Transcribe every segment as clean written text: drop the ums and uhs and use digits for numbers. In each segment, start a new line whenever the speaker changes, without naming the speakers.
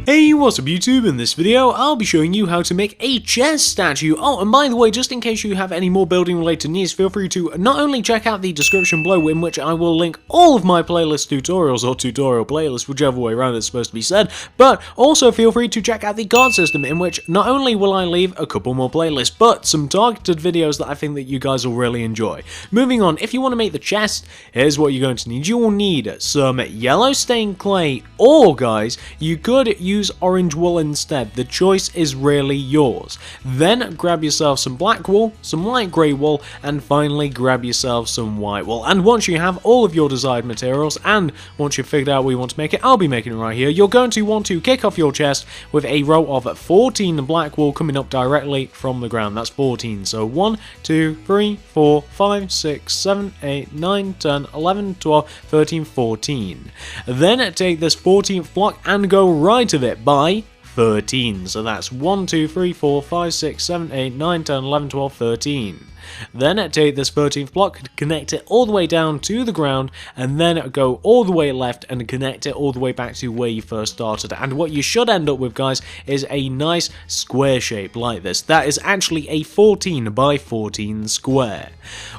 Hey, what's up YouTube? In this video, I'll be showing you how to make a chest statue. Oh, and by the way, just in case you have any more building related needs, feel free to not only check out the description below, in which I will link all of my playlist tutorials, or tutorial playlists, whichever way around it's supposed to be said, but also feel free to check out the card system, in which not only will I leave a couple more playlists, but some targeted videos that I think that you guys will really enjoy. Moving on, if you want to make the chest, here's what you're going to need. You will need some yellow stained clay, or guys, you could use orange wool instead. The choice is really yours. Then grab yourself some black wool, some light grey wool, and finally grab yourself some white wool. And once you have all of your desired materials, and once you've figured out where you want to make it, I'll be making it right here, you're going to want to kick off your chest with a row of 14 black wool coming up directly from the ground. That's 14. So 1, 2, 3, 4, 5, 6, 7, 8, 9, 10, 11, 12, 13, 14. Then take this 14th block and go right of it by 13. So that's 1, 2, 3, 4, 5, 6, 7, 8, 9, 10, 11, 12, 13. Then take this 13th block, connect it all the way down to the ground, and then go all the way left and connect it all the way back to where you first started. And what you should end up with, guys, is a nice square shape like this. That is actually a 14 by 14 square.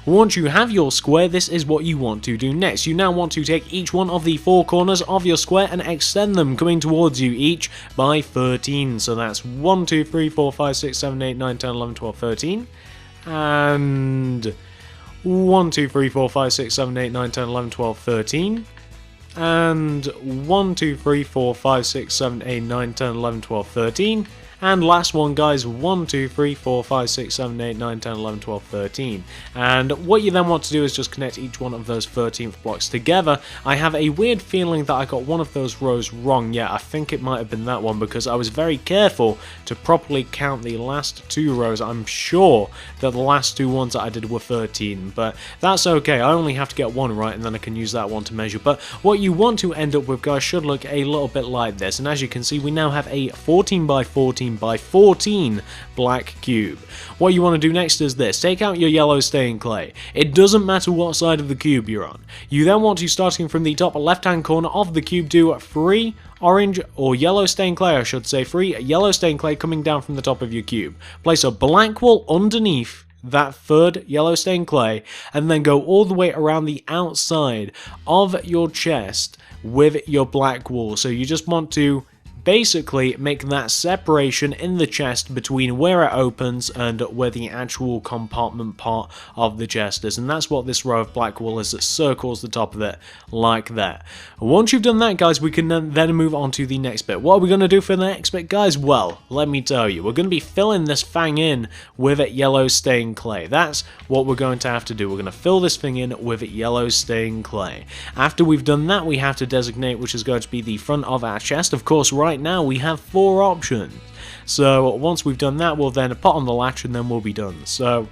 Once you have your square, this is what you want to do next. You now want to take each one of the 4 corners of your square and extend them, coming towards you each by 13. So that's 1, 2, 3, 4, 5, 6, 7, 8, 9, 10, 11, 12, 13. And 1, 2, 3, 4, 5, 6, 7, 8, 9, 10, 11, 12, 13. And 1, 2, 3, 4, 5, 6, 7, 8, 9, 10, 11, 12, 13. And last one, guys, 1, 2, 3, 4, 5, 6, 7, 8, 9, 10, 11, 12, 13. And what you then want to do is just connect each one of those 13th blocks together. I have a weird feeling that I got one of those rows wrong. Yeah, I think it might have been that one, because I was very careful to properly count the last 2 rows. I'm sure that the last 2 ones that I did were 13, but that's okay. I only have to get one right, and then I can use that one to measure. But what you want to end up with, guys, should look a little bit like this. And as you can see, we now have a 14 by 14 by 14 black cube. What you want to do next is this. Take out your yellow stained clay. It doesn't matter what side of the cube you're on. You then want to, starting from the top left hand corner of the cube, do 3 orange or yellow stained clay, I should say, 3 yellow stained clay coming down from the top of your cube. Place a black wool underneath that 3rd yellow stained clay, and then go all the way around the outside of your chest with your black wool. So you just want to basically make that separation in the chest between where it opens and where the actual compartment part of the chest is. And that's what this row of black wool is that circles the top of it like that. Once you've done that, guys, we can then move on to the next bit. What are we going to do for the next bit, guys? Well, let me tell you, we're going to be filling this thing in with yellow stained clay. That's what we're going to have to do. We're going to fill this thing in with yellow stained clay. After we've done that, we have to designate which is going to be the front of our chest. Of course, right now we have 4 options. So once we've done that, we'll then put on the latch and then we'll be done. So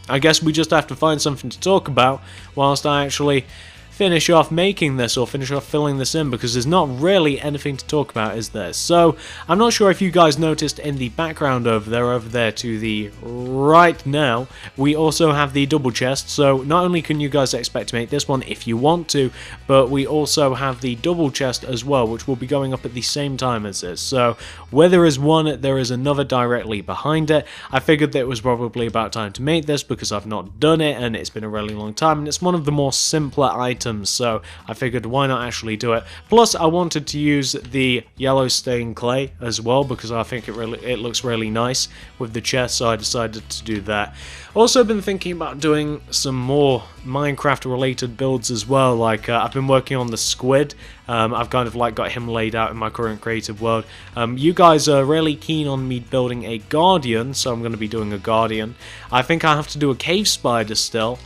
I guess we just have to find something to talk about whilst I actually finish off making this, or finish off filling this in, because there's not really anything to talk about, is there? So I'm not sure if you guys noticed in the background over there to the right now, we also have the double chest. So not only can you guys expect to make this one if you want to, but we also have the double chest as well, which will be going up at the same time as this. So where there is one, there is another directly behind it. I figured that it was probably about time to make this, because I've not done it and it's been a really long time, and it's one of the more simpler items. So I figured, why not actually do it? Plus, I wanted to use the yellow stained clay as well, because I think it looks really nice with the chest, so I decided to do that. Also been thinking about doing some more Minecraft related builds as well. Like I've been working on the squid. I've kind of like got him laid out in my current creative world. You guys are really keen on me building a guardian, so I'm going to be doing a guardian. I think I have to do a cave spider still.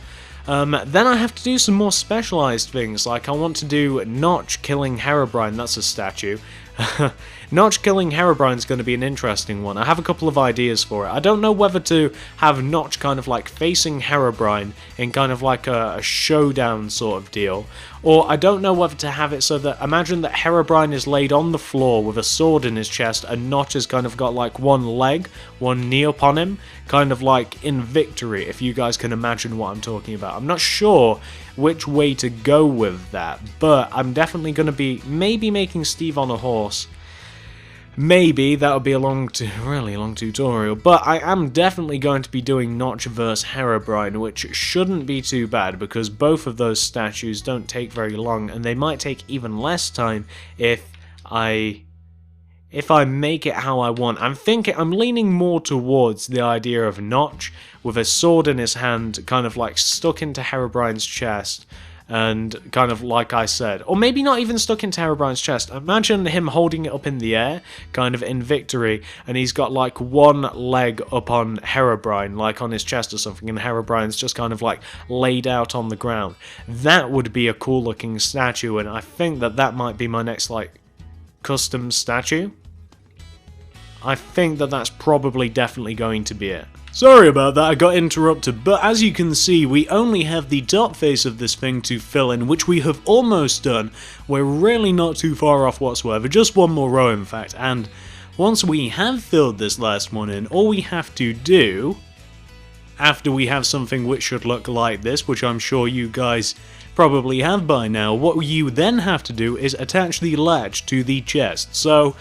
Then I have to do some more specialized things, like I want to do Notch killing Herobrine. That's a statue. Notch killing Herobrine is going to be an interesting one. I have a couple of ideas for it. I don't know whether to have Notch kind of like facing Herobrine in kind of like a showdown sort of deal, or I don't know whether to have it so that, imagine that Herobrine is laid on the floor with a sword in his chest, and Notch has kind of got like one leg, one knee upon him, kind of like in Victory, if you guys can imagine what I'm talking about. I'm not sure which way to go with that, but I'm definitely going to be maybe making Steve on a horse. maybe that would be a really long tutorial, but I am definitely going to be doing Notch vs Herobrine, which shouldn't be too bad because both of those statues don't take very long, and they might take even less time if I make it how I want. I'm leaning more towards the idea of Notch with a sword in his hand, kind of like stuck into Herobrine's chest, and kind of like I said, or maybe not even stuck into Herobrine's chest. Imagine him holding it up in the air, kind of in victory, and he's got like one leg up on Herobrine, like on his chest or something, and Herobrine's just kind of like laid out on the ground. That would be a cool looking statue, and I think that might be my next like custom statue. I think that's probably definitely going to be it. Sorry about that, I got interrupted, but as you can see, we only have the top face of this thing to fill in, which we have almost done. We're really not too far off whatsoever, just one more row in fact, and once we have filled this last one in, all we have to do, after we have something which should look like this, which I'm sure you guys probably have by now, what you then have to do is attach the latch to the chest. So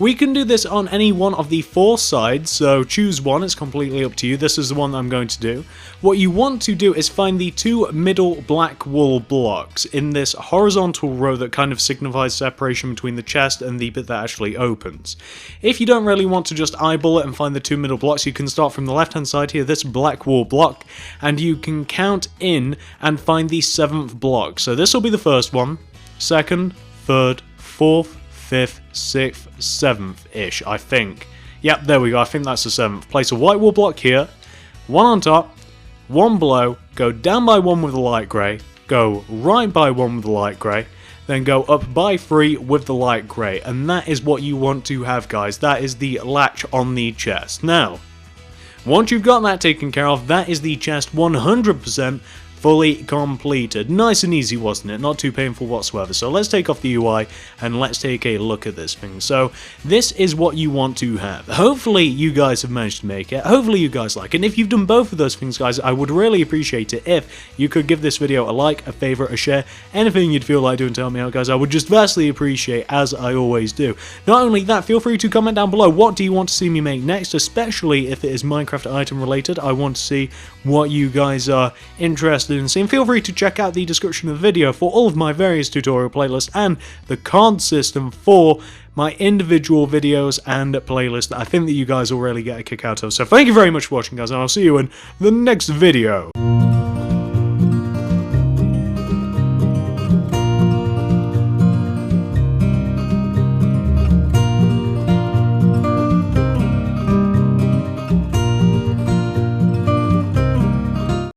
we can do this on any one of the 4 sides, so choose one, it's completely up to you. This is the one that I'm going to do. What you want to do is find the 2 middle black wool blocks in this horizontal row that kind of signifies separation between the chest and the bit that actually opens. If you don't really want to just eyeball it and find the 2 middle blocks, you can start from the left hand side here, this black wool block, and you can count in and find the 7th block. So this will be the first one, 2nd, 3rd, 4th, 5th, 6th, 7th-ish, I think. Yep, there we go, I think that's the 7th. Place a white wool block here, one on top, one below, go down by one with the light grey, go right by one with the light grey, then go up by 3 with the light grey, and that is what you want to have, guys. That is the latch on the chest. Now, once you've got that taken care of, that is the chest 100% fully completed. Nice and easy, wasn't it? Not too painful whatsoever. So let's take off the UI and let's take a look at this thing. So this is what you want to have. Hopefully you guys have managed to make it. Hopefully you guys like it. And if you've done both of those things, guys, I would really appreciate it if you could give this video a like, a favorite, a share, anything you'd feel like doing to help me out, guys. I would just vastly appreciate, as I always do. Not only that, feel free to comment down below, what do you want to see me make next, especially if it is Minecraft item related. I want to see what you guys are interested in seeing. Feel free to check out the description of the video for all of my various tutorial playlists and the card system for my individual videos and playlists that I think that you guys will really get a kick out of. So thank you very much for watching, guys, and I'll see you in the next video.